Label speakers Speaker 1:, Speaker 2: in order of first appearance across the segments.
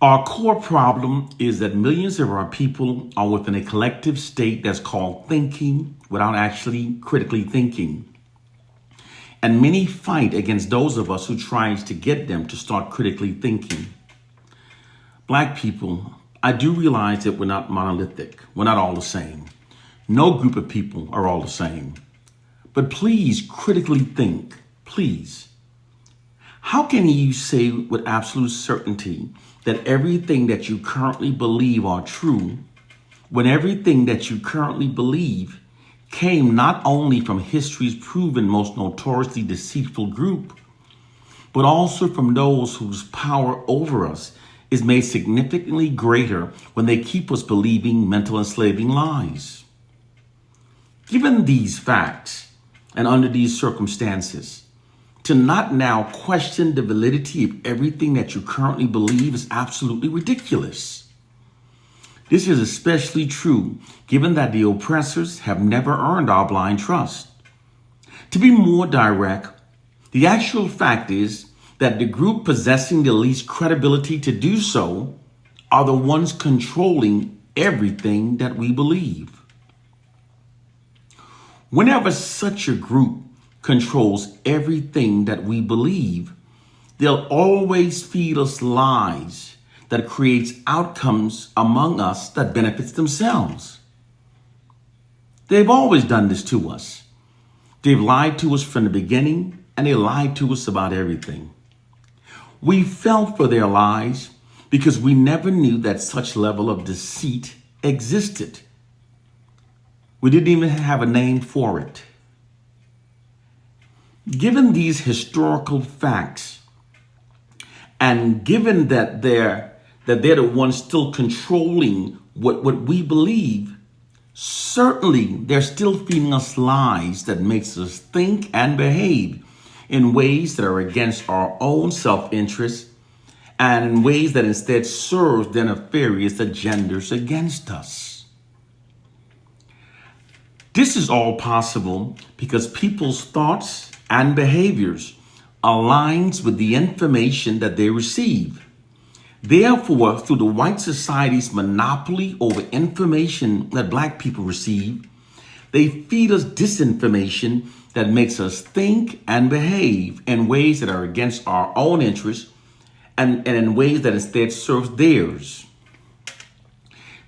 Speaker 1: Our core problem is that millions of our people are within a collective state that's called thinking without actually critically thinking. And many fight against those of us who tries to get them to start critically thinking. Black people, I do realize that we're not monolithic. We're not all the same. No group of people are all the same. But please critically think, please. How can you say with absolute certainty that everything that you currently believe are true when everything that you currently believe came not only from history's proven most notoriously deceitful group, but also from those whose power over us is made significantly greater when they keep us believing mental enslaving lies? Given these facts and under these circumstances, to not now question the validity of everything that you currently believe is absolutely ridiculous. This is especially true given that the oppressors have never earned our blind trust. To be more direct, the actual fact is that the group possessing the least credibility to do so are the ones controlling everything that we believe. Whenever such a group controls everything that we believe, they'll always feed us lies that creates outcomes among us that benefits themselves. They've always done this to us. They've lied to us from the beginning, and they lied to us about everything. We fell for their lies because we never knew that such level of deceit existed. We didn't even have a name for it. Given these historical facts, and given that they're the ones still controlling what we believe, certainly they're still feeding us lies that makes us think and behave in ways that are against our own self-interest and in ways that instead serve their nefarious agendas against us. This is all possible because people's thoughts and behaviors aligns with the information that they receive. Therefore, through the white society's monopoly over information that Black people receive, they feed us disinformation that makes us think and behave in ways that are against our own interests and in ways that instead serves theirs.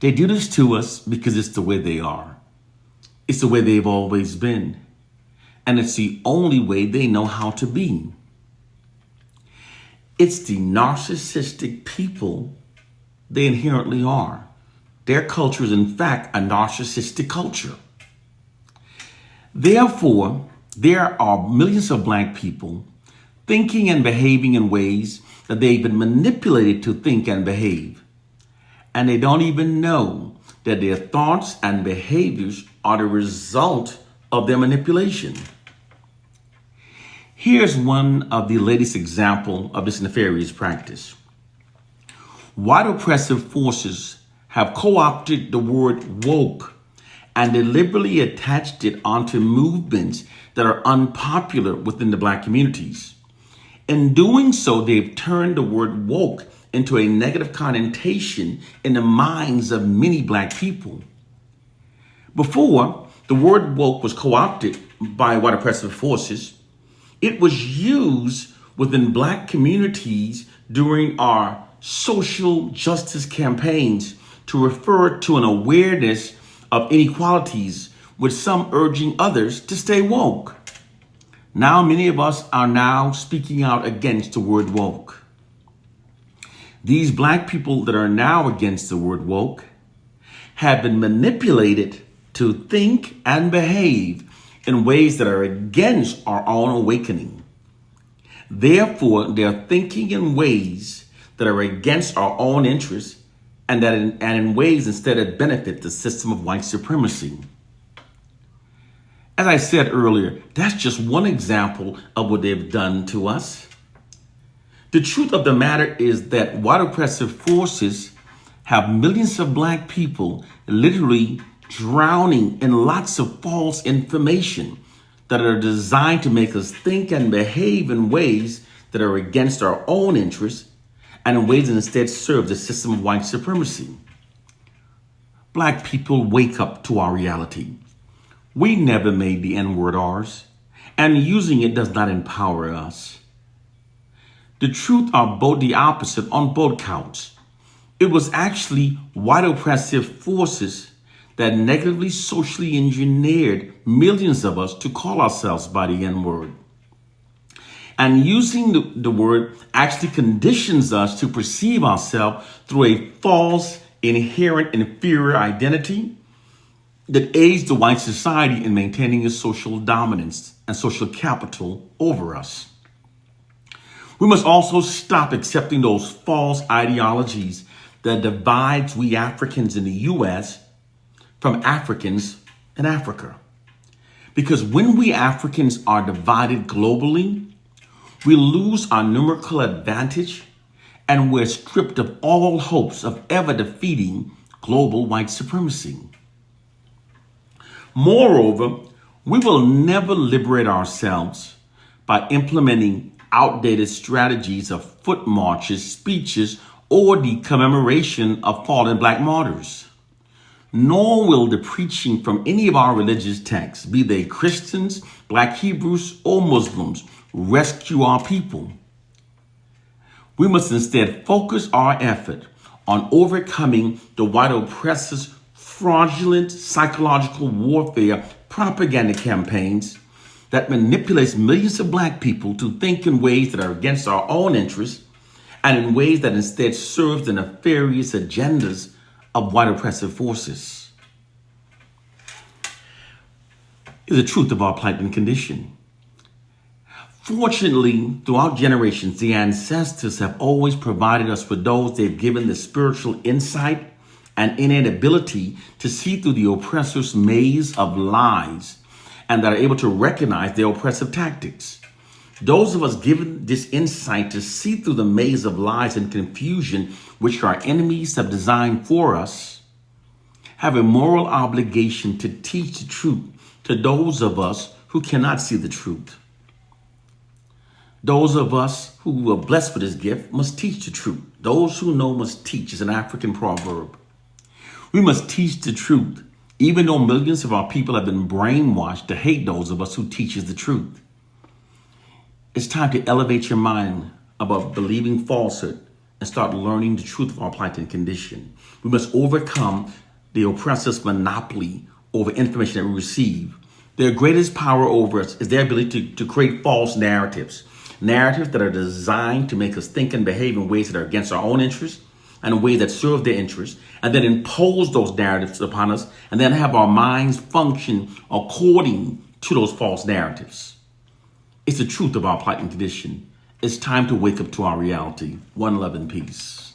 Speaker 1: They do this to us because it's the way they are. It's the way they've always been. And it's the only way they know how to be. It's the narcissistic people they inherently are. Their culture is, in fact, a narcissistic culture. Therefore, there are millions of Black people thinking and behaving in ways that they've been manipulated to think and behave. And they don't even know that their thoughts and behaviors are the result of their manipulation. Here's one of the latest examples of this nefarious practice. White oppressive forces have co-opted the word woke and deliberately attached it onto movements that are unpopular within the Black communities. In doing so, they've turned the word woke into a negative connotation in the minds of many Black people. Before, the word woke was co-opted by white oppressive forces. It was used within Black communities during our social justice campaigns to refer to an awareness of inequalities, with some urging others to stay woke. Now, many of us are now speaking out against the word woke. These Black people that are now against the word woke have been manipulated to think and behave in ways that are against our own awakening. Therefore, they are thinking in ways that are against our own interests and in ways instead that benefit the system of white supremacy. As I said earlier, that's just one example of what they've done to us. The truth of the matter is that white oppressive forces have millions of Black people literally drowning in lots of false information that are designed to make us think and behave in ways that are against our own interests and in ways that instead serve the system of white supremacy. Black people, wake up to our reality. We never made the N-word ours, and using it does not empower us. The truth are both the opposite on both counts. It was actually white oppressive forces that negatively socially engineered millions of us to call ourselves by the N-word. And using the word actually conditions us to perceive ourselves through a false, inherent, inferior identity that aids the white society in maintaining its social dominance and social capital over us. We must also stop accepting those false ideologies that divides we Africans in the U.S. from Africans in Africa. Because when we Africans are divided globally, we lose our numerical advantage and we're stripped of all hopes of ever defeating global white supremacy. Moreover, we will never liberate ourselves by implementing outdated strategies of foot marches, speeches, or the commemoration of fallen Black martyrs. Nor will the preaching from any of our religious texts, be they Christians, Black Hebrews, or Muslims, rescue our people. We must instead focus our effort on overcoming the white oppressors' fraudulent psychological warfare propaganda campaigns that manipulates millions of Black people to think in ways that are against our own interests and in ways that instead serve the nefarious agendas of white oppressive forces. Is the truth of our plight and condition. Fortunately, throughout generations, the ancestors have always provided us with those they've given the spiritual insight and innate ability to see through the oppressor's maze of lies and that are able to recognize their oppressive tactics. Those of us given this insight to see through the maze of lies and confusion which our enemies have designed for us have a moral obligation to teach the truth to those of us who cannot see the truth. Those of us who are blessed with this gift must teach the truth. Those who know must teach is an African proverb. We must teach the truth, even though millions of our people have been brainwashed to hate those of us who teaches the truth. It's time to elevate your mind above believing falsehood and start learning the truth of our plight and condition. We must overcome the oppressor's monopoly over information that we receive. Their greatest power over us is their ability to create false narratives that are designed to make us think and behave in ways that are against our own interests and in ways that serve their interests, and then impose those narratives upon us, and then have our minds function according to those false narratives. It's the truth of our plight and condition. It's time to wake up to our reality. One love and peace.